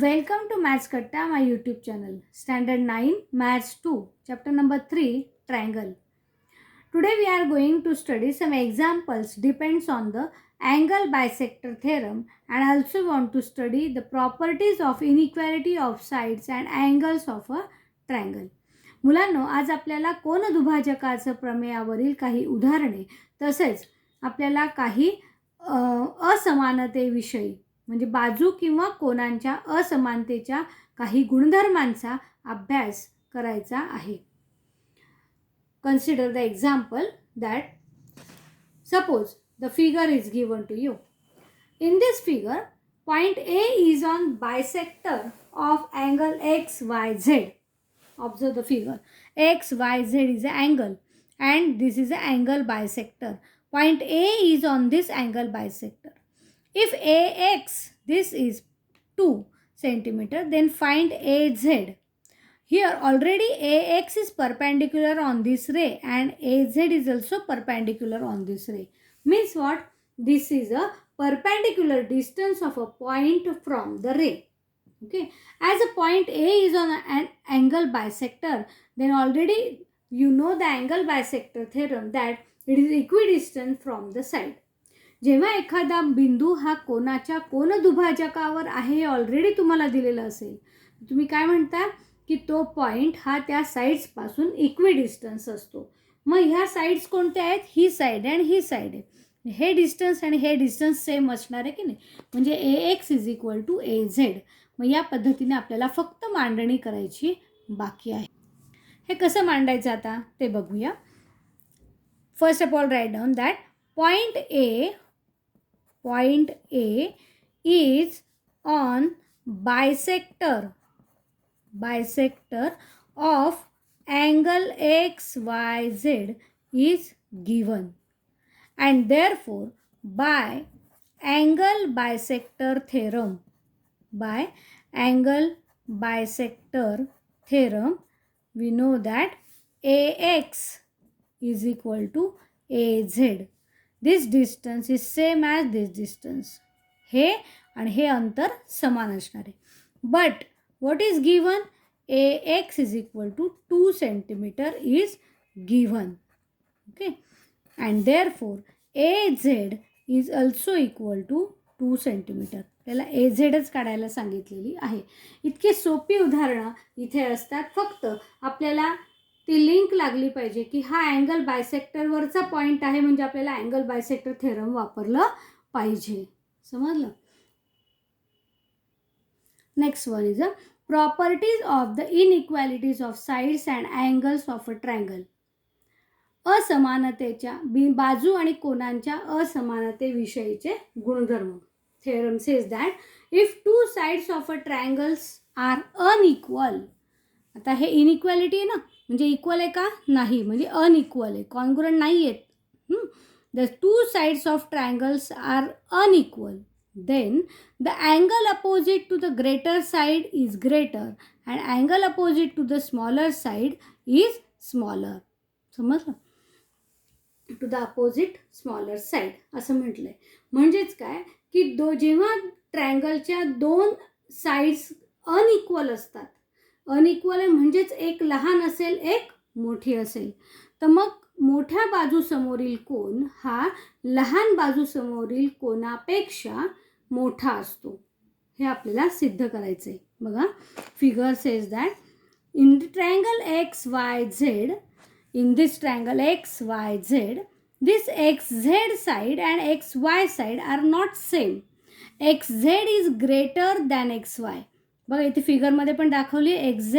Welcome to Maths Katta, my YouTube channel. Standard 9, Maths 2, Chapter number 3, Triangle. Today we are going to study some examples depends on the angle bisector theorem, and also want to study the properties of inequality of sides and angles of a triangle. मुलांनो, आज आपल्याला कोनदुभाजकाचं प्रमेयावरील काही उदाहरणे तसेच आपल्याला काही असमानतेविषयी म्हणजे बाजू किंवा कोनांच्या असमानतेच्या काही गुणधर्मांचा अभ्यास करायचा आहे. Consider the example that suppose the figure is given to you. In this figure, point A is on bisector of angle XYZ. Observe the figure. XYZ is an angle and this is an angle bisector. Point A is on this angle bisector. If AX, this is 2 centimeter, then find AZ. Here already AX is perpendicular on this ray and AZ is also perpendicular on this ray. Means what? This is a perpendicular distance of a point from the ray. Okay. As a point A is on an angle bisector, then already you know the angle bisector theorem that it is equidistant from the side. जेव्हा एखादा बिंदू हा कोनाच्या कोनदुभाजकावर आहे हे already तुम्हाला दिलेलं असेल, तुम्ही काय म्हणता की तो पॉईंट हा त्या साईड्सपासून इक्विडिस्टन्स असतो. मग ह्या साईड्स कोणत्या आहेत? ही साईड आणि ही साईड आहे. हे डिस्टन्स आणि हे डिस्टन्स सेम असणार आहे की नाही, म्हणजे AX is equal to AZ. मग या पद्धतीने आपल्याला फक्त मांडणी करायची बाकी आहे. हे कसं मांडायचं आता ते बघूया. First of all write down that point A is on bisector of angle XYZ is given, and therefore by angle bisector theorem we know that AX is equal to AZ. This distance is same as this distance. हे आणि हे अंतर समान असणार आहे. But what is given? AX is equal to 2 centimeter is given. Okay. And therefore AZ is also equal to 2 centimeter. त्याला AZच काढायला सांगितलेली आहे. इतकी सोपी उदाहरणं इथे असतात. फक्त आपल्याला ती लिंक लागली पाहिजे की हा अँगल बायसेक्टरवरचा पॉईंट आहे, म्हणजे आपल्याला अँगल बायसेक्टर थेरम वापरलं पाहिजे. समजलं? Next one is a properties of the inequalities of sides and angles of a triangle. असमानतेच्या बाजू आणि कोनांच्या असमानतेविषयीचे गुणधर्म. Theorem says that if two sides of a triangles are unequal. आता हे इनइक्वॅलिटी आहे ना, म्हणजे इक्वल आहे का? नाही, म्हणजे अनइक्वल आहे, कॉन्ग्रुएंट नाही आहेत. The two sides of triangles are unequal, then the angle opposite to the greater side is greater and angle opposite to the smaller side is smaller. समजलं? To the opposite smaller side असं म्हटलंय. म्हणजेच काय की जेव्हा ट्रायंगलच्या दोन sides unequal असतात, unequal आहे म्हणजेच एक लहान असेल एक मोठी असेल, तर मग मोठ्या बाजूसमोरील कोन हा लहान बाजूसमोरील कोनापेक्षा मोठा असतो. हे आपल्याला सिद्ध करायचं आहे. बघा, figure says that in the triangle XYZ, in this triangle XYZ, this XZ side and XY side are not same. XZ is greater than XY. बघा इथे फिगरमध्ये पण दाखवली XZ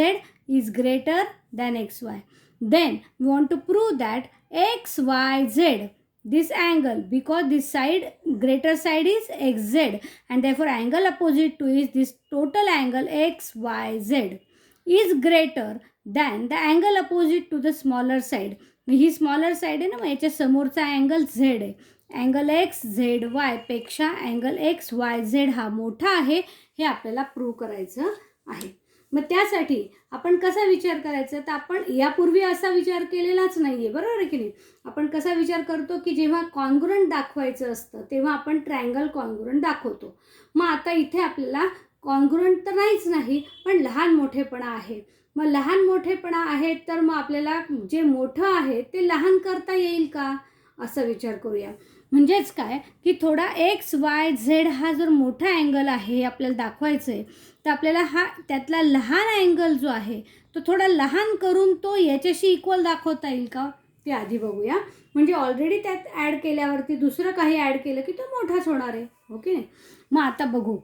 is greater than XY. Then we want to prove that XYZ, this angle, because this side, greater side is XZ and therefore angle opposite to is this total angle XYZ is greater than the angle opposite to the smaller side. He smaller side आहे ना, मग याच्या समोरचा angle Z आहे. Angle XZY पेक्षा angle XYZ हा मोठा आहे, हे आपल्याला प्रूव्ह करायचं आहे. मग त्यासाठी आपण कसा विचार करायचा, तर आपण यापूर्वी असा विचार केलेलाच नाही आहे, बरोबर आहे की नाही. आपण कसा विचार करतो की जेव्हा कॉन्ग्रुएंट दाखवायचं असतं तेव्हा आपण ट्रायंगल कॉन्ग्रुएंट दाखवतो. मग आता इथे आपल्याला कॉन्ग्रुएंट तर नाहीच नाही, पण लहान मोठेपणा आहे. मग लहान मोठेपणा आहे तर मग आपल्याला जे मोठं आहे ते लहान करता येईल का, असा विचार करूया. म्हणजेच काय की थोडा XYZ हा जर मोठा अँगल आहे आपल्याला दाखवायचं आहे, तर आपल्याला हा त्यातला लहान अँगल जो आहे तो थोडा लहान करून तो याच्याशी इक्वल दाखवता येईल का, ते आधी बघूया. म्हणजे ऑलरेडी त्यात ॲड केल्यावरती दुसरं काही ॲड केलं की तो मोठाच होणार आहे, ओके नाही. मग आता बघू,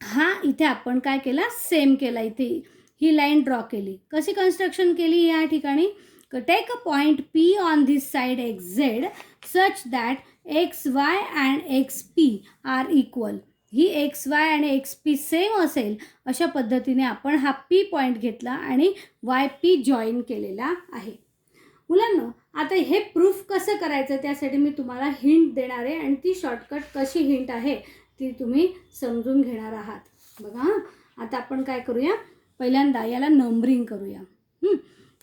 हा इथे आपण काय केला, सेम केला. इथे ही लाईन ड्रॉ केली. कशी कन्स्ट्रक्शन केली या ठिकाणी, take a point P on this side XZ such that XY and XP are equal. ही XY आणि XP सेम असेल अशा पद्धतीने आपण हा P पॉईंट घेतला आणि YP जॉईन केलेला आहे. मुलांनो, आता हे प्रूफ कसं करायचं त्यासाठी मी तुम्हाला हिंट देणार आहे आणि ती शॉर्टकट कशी हिंट आहे ती तुम्ही समजून घेणार आहात. बघा, आता आपण काय करूया, पहिल्यांदा याला नंबरिंग करूया.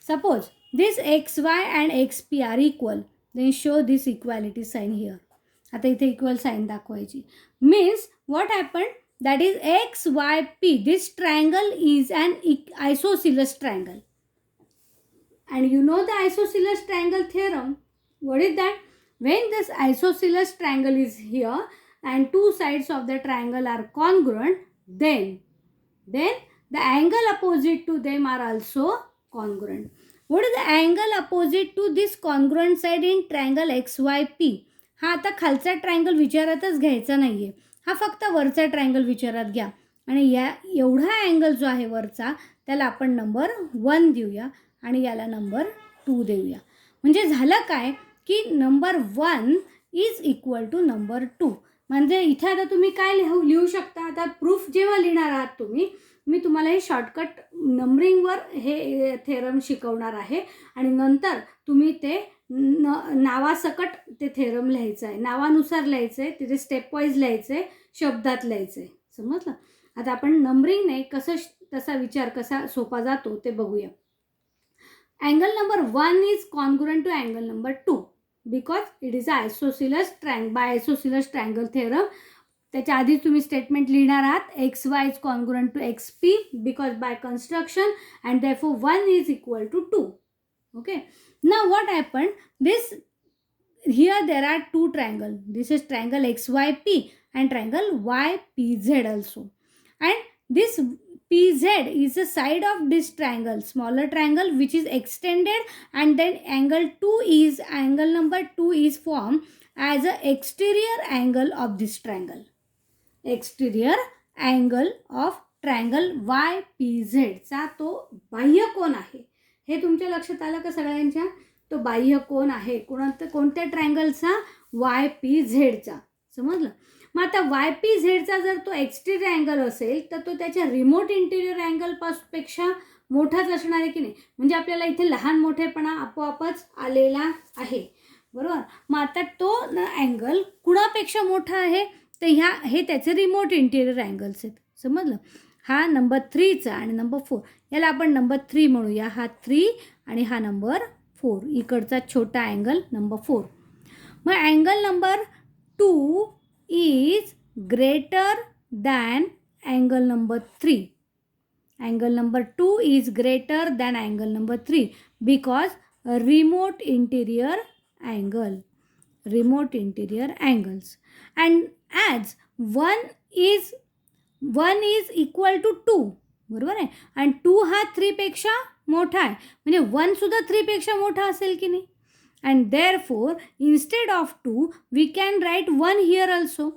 Suppose this XY and XP are equal, then show this equality sign here. आता इथे इक्वल साईन दाखवायची. Means what happen, that is XYP. This triangle is an isosceles triangle. And you know the isosceles triangle theorem. What is that? When this isosceles triangle is here and two sides of the triangle are congruent, then the angle opposite to them are also congruent. What is the angle opposite to this congruent side in triangle XYP? हा आता खालचा triangle विचारातच घ्यायचा नाही आहे, हा फक्त वरचा triangle विचारात घ्या. आणि या एवढा अँगल जो आहे वरचा त्याला आपण नंबर 1 देऊया आणि याला नंबर 2 देऊया. म्हणजे झालं काय की number 1 is equal to number 2. म्हणजे इथे आता तुम्ही काय लिहू शकता, आता प्रूफ जेव्हा लिहिणार आहात तुम्ही, मी तुम्हाला हे शॉर्टकट नंबरिंगवर हे थेरम शिकवणार आहे आणि नंतर तुम्ही ते नावासकट ते थेरम लिहायचं आहे, नावानुसार लिहायचं आहे, तिथे स्टेप वाईज लिहायचं आहे, शब्दात लिहायचं आहे. समजलं. आता आपण नंबरिंगने कसं तसा विचार कसा सोपा जातो ते बघूया. Angle number 1 is congruent to angle number 2 because it is a isosceles triangle by isosceles triangle theorem. त्याच्या आधी तुम्ही स्टेटमेंट लिहिणार आहात, XY is congruent to XP because by construction and therefore 1 is equal to 2. Okay. Now what happened? This here there are two triangles. This is triangle XYP and triangle YPZ also. And this PZ is the side of this triangle, smaller triangle which is extended, and then angle number 2 is formed as a exterior angle of this triangle. Exterior angle of triangle YPZ चा तो बाह्य कोन आहे. हे तुमच्या लक्षात आलं का सगळ्यांच्या? तो बाह्य कोन आहे कोणत्या ट्रायंगलचा? YPZ चा. समजलं. मग आता YPZ जर तो एक्सटेरियर अँगल असेल तर तो त्याच्या रिमोट इंटिरियर अँगलपेक्षा मोठाच असणार आहे की नाही. म्हणजे आपल्याला इथे लहान मोठेपणा आपोआपच आलेला आहे, बरोबर. मग आता तो अँगल कुणापेक्षा मोठा आहे तर हे त्याचे रिमोट इंटिरियर अँगल्स आहेत. समजलं. हा नंबर 3चा आणि नंबर 4 याला आपण नंबर 3 म्हणूया. हा 3 आणि हा नंबर 4 इकडचा छोटा अँगल नंबर 4. मग angle number 2 is greater than angle number 3. Angle number 2 is greater than angle number 3 because remote interior angles. And as 1 is equal to 2, बरोबर आहे. आणि 2 हा 3 पेक्षा मोठा आहे, म्हणजे 1 सुद्धा 3 पेक्षा मोठा असेल की नाही. And therefore, instead of 2, we can write 1 here also.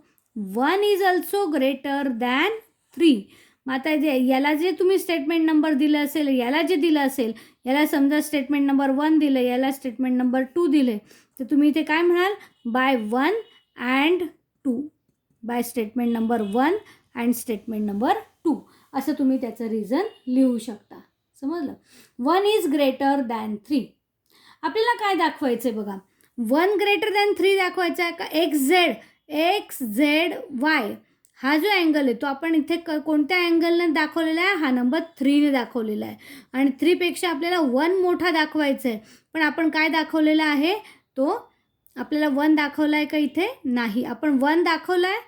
1 is also greater than 3. मग आता याला जे तुम्ही स्टेटमेंट नंबर दिलं असेल, याला जे दिलं असेल, याला समजा स्टेटमेंट नंबर 1 दिलं, याला स्टेटमेंट नंबर 2 दिले, तर तुम्ही इथे काय म्हणाल? By 1 and 2. By statement number 1 and statement number 2 असं तुम्ही त्याचं रिझन लिहू शकता. समजलं. 1 इज ग्रेटर दॅन 3. आपल्याला काय दाखवायचं आहे बघा, 1 ग्रेटर दॅन 3 दाखवायचा आहे का? XZY हा जो अँगल आहे तो आपण इथे कोणत्या अँगलने दाखवलेला आहे? हा नंबर 3ने दाखवलेला आहे. आणि 3पेक्षा आपल्याला 1 मोठा दाखवायचा आहे, पण आपण काय दाखवलेला आहे? तो आपल्याला 1 दाखवला आहे का इथे? नाही. आपण 1 दाखवला आहे,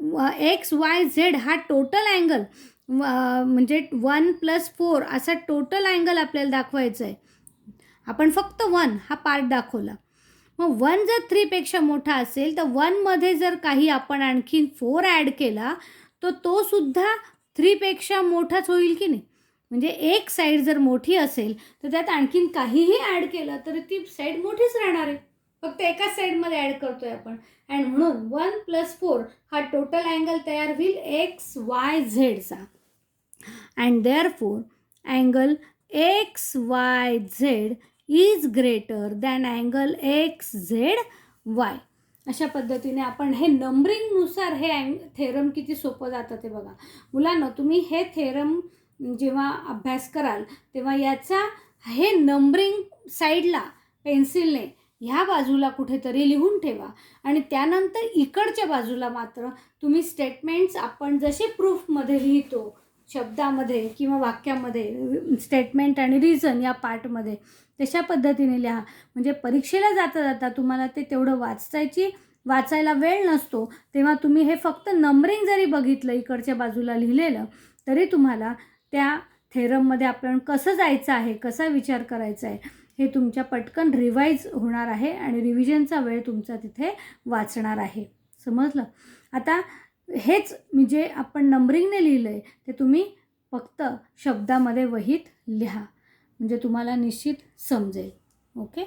एक्स वाय झेड हा टोटल अँगल म्हणजे 1+4 असा टोटल अँगल आपल्याला दाखवायचा आहे. आपण फक्त 1 हा पार्ट दाखवला. मग 1 जर 3पेक्षा मोठा असेल तर 1मध्ये जर काही आपण आणखीन 4 ॲड केला तर तो सुद्धा 3पेक्षा मोठाच होईल की नाही. म्हणजे एक साईड जर मोठी असेल तर त्यात आणखीन काहीही ॲड केलं तर ती साईड मोठीच राहणार आहे. फक्त एकाच साईडमध्ये ॲड करतोय आपण. अँड म्हणून 1+4 हा टोटल अँगल तयार होईल एक्स वाय झेडचा. And therefore angle X Y Z is greater than angle X Z Y. अशा पद्धतीने आपण हे नंबरिंगनुसार हे थेरम किती सोपं जातं ते बघा. मुलांना तुम्ही हे थेरम जेव्हा अभ्यास कराल तेव्हा याचा हे नंबरिंग साईडला पेन्सिलने ह्या बाजूला कुठेतरी लिहून ठेवा आणि त्यानंतर इकडच्या बाजूला मात्र तुम्ही स्टेटमेंट्स आपण जसे प्रूफमध्ये लिहितो शब्दामध्ये किंवा वाक्यामध्ये स्टेटमेंट आणि रिझन या पार्टमध्ये तशा पद्धतीने लिहा. म्हणजे परीक्षेला जाता जाता तुम्हाला ते तेवढं वाचायला वेळ नसतो तेव्हा तुम्ही हे फक्त नंबरिंग जरी बघितलं इकडच्या बाजूला लिहिलेलं तरी तुम्हाला त्या थेरममध्ये आपण कसं जायचं आहे, कसा विचार करायचा आहे हे तुमच्या पटकन रिवाईज होणार आहे आणि रिव्हिजनचा वेळ तुमचा तिथे वाचणार आहे. समजलं? आता हेच म्हणजे आपण नंबरिंगने लिहिलं आहे ते तुम्ही फक्त शब्दामध्ये वहीत लिहा म्हणजे तुम्हाला निश्चित समजेल. Okay.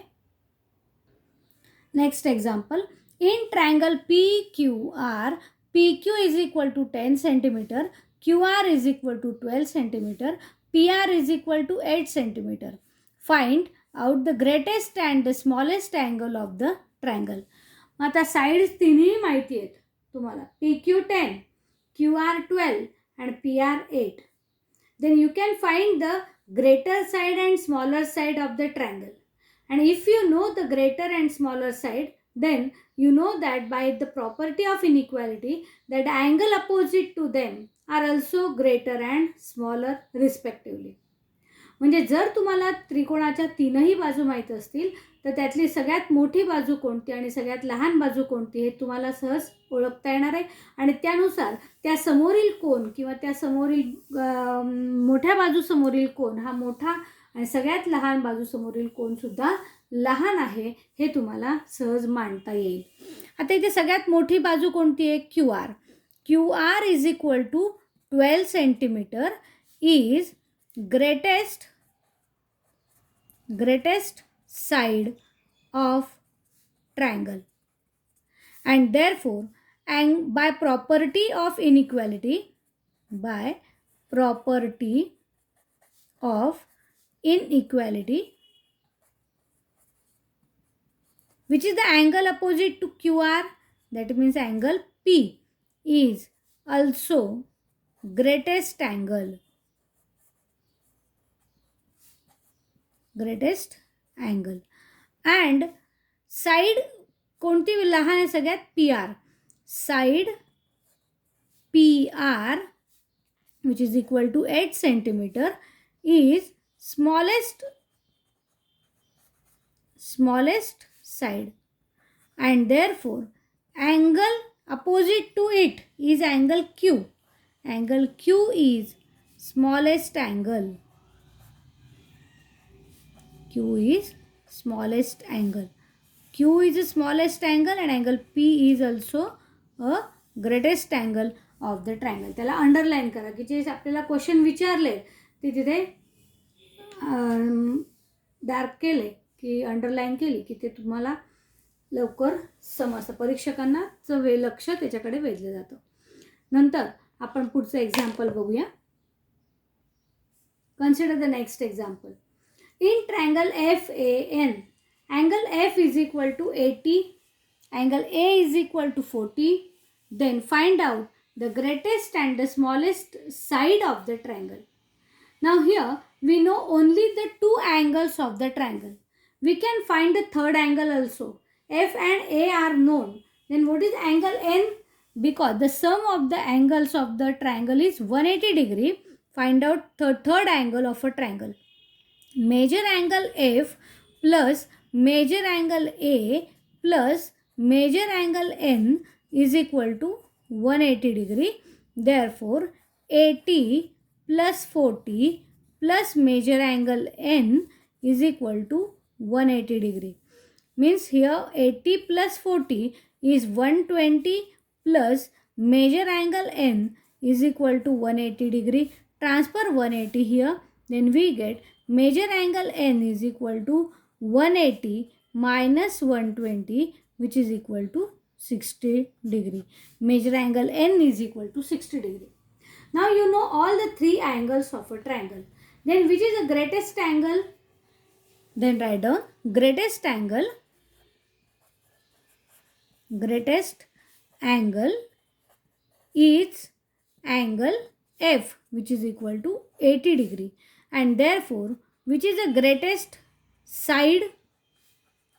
Next example. In triangle PQR, PQ is equal to 10 centimetre, QR is equal to 12 centimetre, PR is equal to 8 centimetre. Find out the greatest and the smallest angle of the triangle. मग आता sides तिन्ही माहिती आहेत तुम्हाला. PQ 10, QR 12 and PR 8. Then you can find the greater side and smaller side of the triangle. And if you know the greater and smaller side, then you know that by the property of inequality that angle opposite to them are also greater and smaller respectively. म्हणजे जर तुम्हाला त्रिकोणाच्या तीनही बाजू माहीत असतील तर त्यातली सगळ्यात मोठी बाजू कोणती आणि सगळ्यात लहान बाजू कोणती हे तुम्हाला सहज ओळखता येणार आहे आणि त्यानुसार त्या समोरील कोन किंवा त्या समोरील मोठ्या बाजूसमोरील कोन हा मोठा आणि सगळ्यात लहान बाजूसमोरील कोनसुद्धा लहान आहे हे तुम्हाला सहज मांडता येईल. आता इथे सगळ्यात मोठी बाजू कोणती आहे? QR. QR is equal to 12 centimetre is greatest side of triangle and therefore by property of inequality which is the angle opposite to QR, that means angle P is also greatest angle. And side कोणती लहान आहे सगळ्यात? PR. Side PR which is equal to 8 centimeter is smallest side and therefore angle opposite to it is angle Q. Angle Q is smallest angle. Q is smallest angle. Q is the smallest angle and angle P is also a greatest angle of the triangle. त्याला underline करा की जे आपल्याला question विचारले ते तिथे dark केले की अंडरलाईन केली की ते तुम्हाला लवकर समजतं. परीक्षकांना लक्ष त्याच्याकडे वेधलं जातं. नंतर आपण पुढचं एक्झाम्पल बघूया. Consider the next example. In triangle FAN, angle F is equal to 80, angle A is equal to 40. Then find out the greatest and the smallest side of the triangle. Now here we know only the two angles of the triangle. We can find the third angle also. F and A are known. Then what is angle N? Because the sum of the angles of the triangle is 180 degree. Find out the third angle of a triangle. Major angle F plus major angle A plus major angle N is equal to 180 degree. Therefore, AT plus 40 plus major angle N is equal to 180 degree. Means here 80 plus 40 is 120 plus major angle N is equal to 180 degree. Transfer 180 here, then we get major angle N is equal to 180 minus 120, which is equal to 60 degree. Major angle N is equal to 60 degree. Now you know all the three angles of a triangle. Then which is the greatest angle? Then write down greatest angle is angle F, which is equal to 80 degree, and therefore which is the greatest side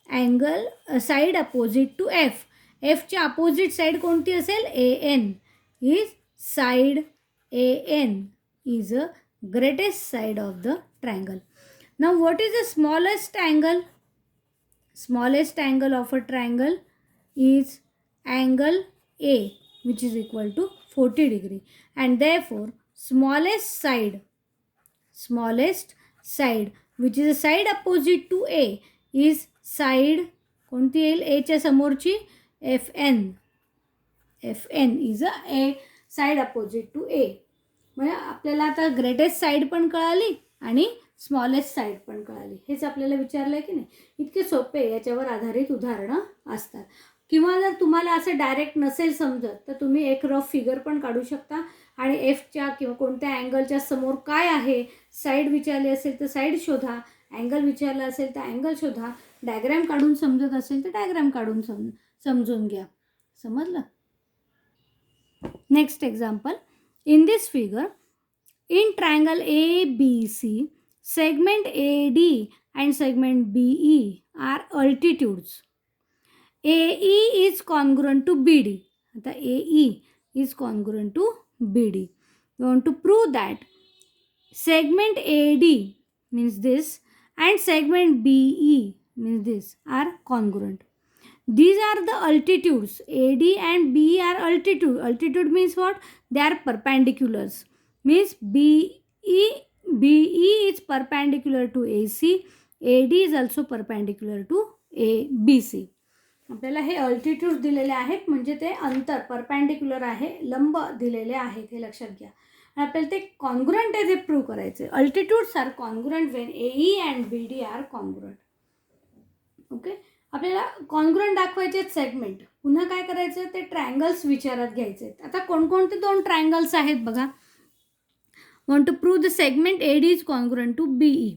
angle side opposite to F. F ची opposite side कोणती असेल? AN is side AN is a greatest side of the triangle. Now what is the smallest angle? Smallest angle of a triangle is angle A, which is equal to 40 degree, and therefore smallest side which is a side opposite to A is side कोणती येईल? A च्या समोरची FN. FN is a side opposite to A. म्हणजे आपल्याला आता greatest side पण कळाली आणि स्मॉलेस्ट साईड पण कळाली. हेच आपल्याला विचारलं आहे की नाही. इतके सोपे याच्यावर आधारित उदाहरणं असतात. किंवा जर तुम्हाला असं डायरेक्ट नसेल समजत तर तुम्ही एक रफ फिगर पण काढू शकता आणि एफच्या किंवा कोणत्या अँगलच्या समोर काय आहे, साईड विचारली असेल तर साईड शोधा, अँगल विचारला असेल तर अँगल शोधा, डायग्राम काढून समजत असेल तर डायग्राम काढून समजून घ्या. समजलं? Next example. In this figure, in triangle ABC, segment AD and segment BE are altitudes. AE is congruent to BD. आता AE is congruent to BD. We want to prove that segment AD means this and segment BE means this are congruent. These are the altitudes. AD and BE are altitude. Altitude means what? They are perpendiculars. Means BE is perpendicular to AC. AD is also perpendicular to ABC. आपल्याला हे altitude दिलेले आहेत म्हणजे ते अंतर perpendicular आहे, लंब दिलेले आहेत, हे लक्षात घ्या. आपल्याला ते कॉन्ग्रुएंट आहे ते प्रूव्ह करायचे. Altitudes are congruent when AE and BD are congruent. Okay. आपल्याला कॉन्ग्रुएंट दाखवायचे आहेत सेगमेंट. पुन्हा काय करायचं? ते ट्रायंगल्स विचारात घ्यायचे आहेत. आता कोणकोणते दोन ट्रायंगल्स आहेत बघा. Want to prove the segment AD is congruent to BE.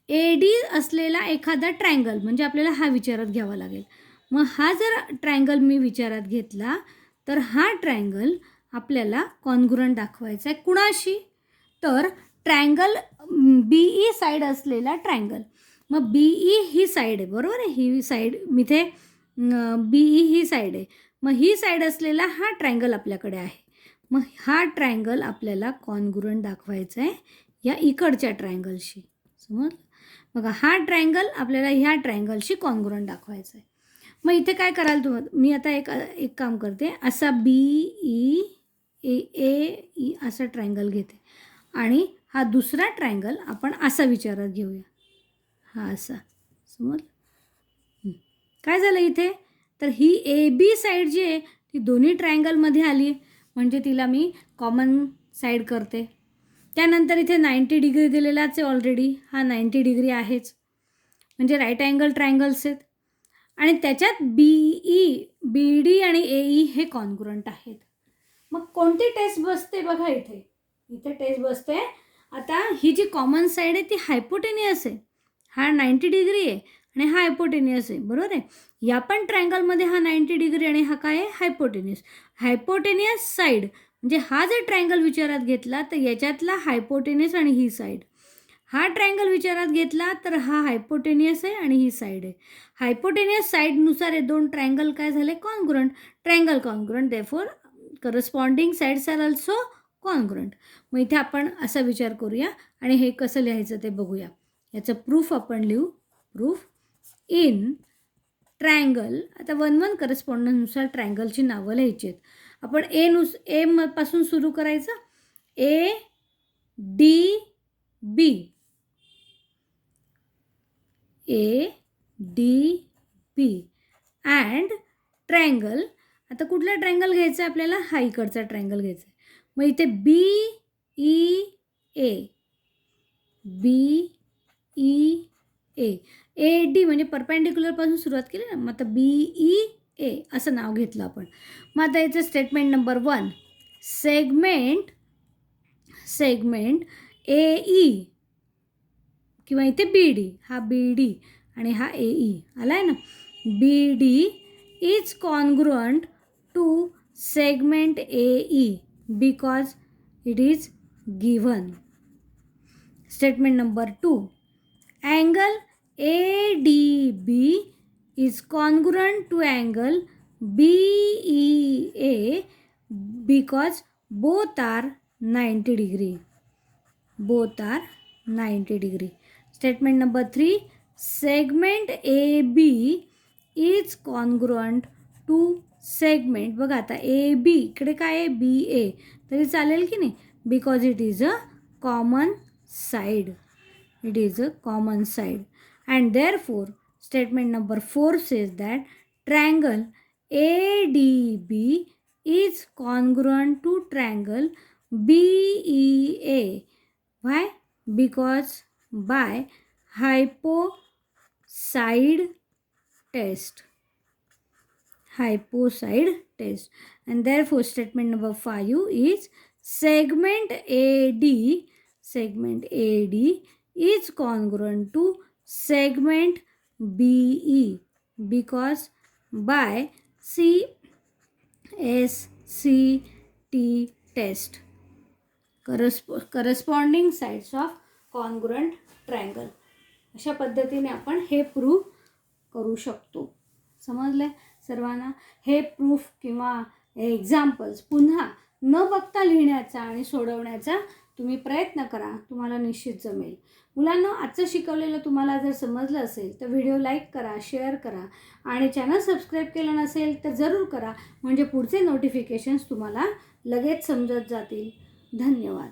AD असलेला एखादा ट्रायंगल म्हणजे आपल्याला हा विचारात घ्यावा लागेल. मग हा जर ट्रायंगल मी विचारात घेतला तर हा ट्रायंगल आपल्याला कॉन्ग्रुएंट दाखवायचा आहे. कुणाशी? तर ट्रायंगल BE साईड असलेला ट्रायंगल. मग BE ही साईड आहे, बरोबर आहे. ही साईड इथे BE ही साईड आहे. मग ही साईड असलेला हा ट्रायंगल आपल्याकडे आहे. मग हा ट्रायंगल आपल्याला कॉन्ग्रुएंट दाखवायचा आहे या इकडच्या ट्रायंगलशी. समज? बघा, हा ट्रायंगल आपल्याला ह्या ट्रायंगलशी कॉन्ग्रुएंट दाखवायचा आहे. मग इथे काय कराल तुम्ही? मी आता एक काम करते. असा BEAE असा ट्रायंगल घेते आणि हा दुसरा ट्रायंगल आपण असा विचारात घेऊया. हा असा. समज? काय झालं इथे? तर ही AB साईड जी आहे ती दोन्ही ट्रायंगलमध्ये आली म्हणजे तिला मी कॉमन साईड करते. त्यानंतर इथे 90 डिग्री दिलेलाच आहे ऑलरेडी. हा 90 डिग्री आहेच म्हणजे राईट अँगल ट्रायंगल्स आहेत. आणि त्याच्यात BD आणि AE हे कॉन्ग्रुएंट आहेत. मग कोणती टेस्ट बसते बघा इथे. इथे टेस्ट बसते. आता ही जी कॉमन साईड आहे ती हायपोटेनियस आहे. हा 90 डिग्री आहे आणि हा हायपोटेनियस आहे, बरोबर आहे. या पण ट्रायंगलमध्ये हा 90 डिग्री आणि हा काय आहे? हायपोटेनियस. हायपोटेनियस साईड म्हणजे हा जर ट्रायंगल विचारात घेतला तर याच्यातला हायपोटेनियस आणि ही साईड. हा ट्रायंगल विचारात घेतला तर हा हायपोटेनियस आहे आणि ही साईड आहे. हायपोटेनियस साईडनुसार हे दोन ट्रायंगल काय झाले? Congruent. Triangle congruent, therefore corresponding sides are also congruent. मग इथे आपण असा विचार करूया आणि हे कसं लिहायचं ते बघूया. याचं प्रूफ आपण लिहू. Proof in triangle. आता 1 करस्पॉन्डन्सनुसार ट्रायंगलची नावं लिहायची आहेत. आपण ए पासून सुरू करायचं. A D B, A D B and triangle. आता कुठला ट्रायंगल घ्यायचा आहे आपल्याला? हा इकडचा ट्रायंगल घ्यायचा आहे. मग इथे B E A, B E A, A D म्हणजे परपेंडिक्युलरपासून सुरुवात केली ना, मग आता बी ई ए असं नाव घेतलं आपण. मग आता याचं statement number 1, segment A E किंवा इथे बी डी, हा बी डी आणि हा ए ई आला आहे ना. B D is congruent to segment A E because it is given. Statement number 2, angle ADB is congruent to angle BEA because both are 90 degree. Both are 90 degree. Statement number 3, segment AB is congruent to segment. बघा आता AB इकडे काय आहे? BA तरी चालेल की नाही? Because it is a common side. It is a common side, and therefore statement number 4 says that triangle ADB is congruent to triangle BEA. Why? Because by hyposide test. Hyposide test, and therefore statement number 5 is segment AD is congruent to segment BE because by CSCT test, corresponding sides of congruent triangle. अशा पद्धतीने आपण हे proof करू शकतो. समजलं सर्वांना? हे proof किंवा एक्झाम्पल्स पुन्हा न बघता लिहिण्याचा आणि सोडवण्याचा तुम्ही प्रयत्न करा, तुम्हाला निश्चित जमेल. मुलांना आजचं शिकवलेलं तुम्हाला जर समजलं असेल तर व्हिडिओ लाईक करा, शेअर करा आणि चॅनल सबस्क्राईब केलं नसेल तर जरूर करा, म्हणजे पुढचे नोटिफिकेशन्स तुम्हाला लगेच समजत जातील. धन्यवाद.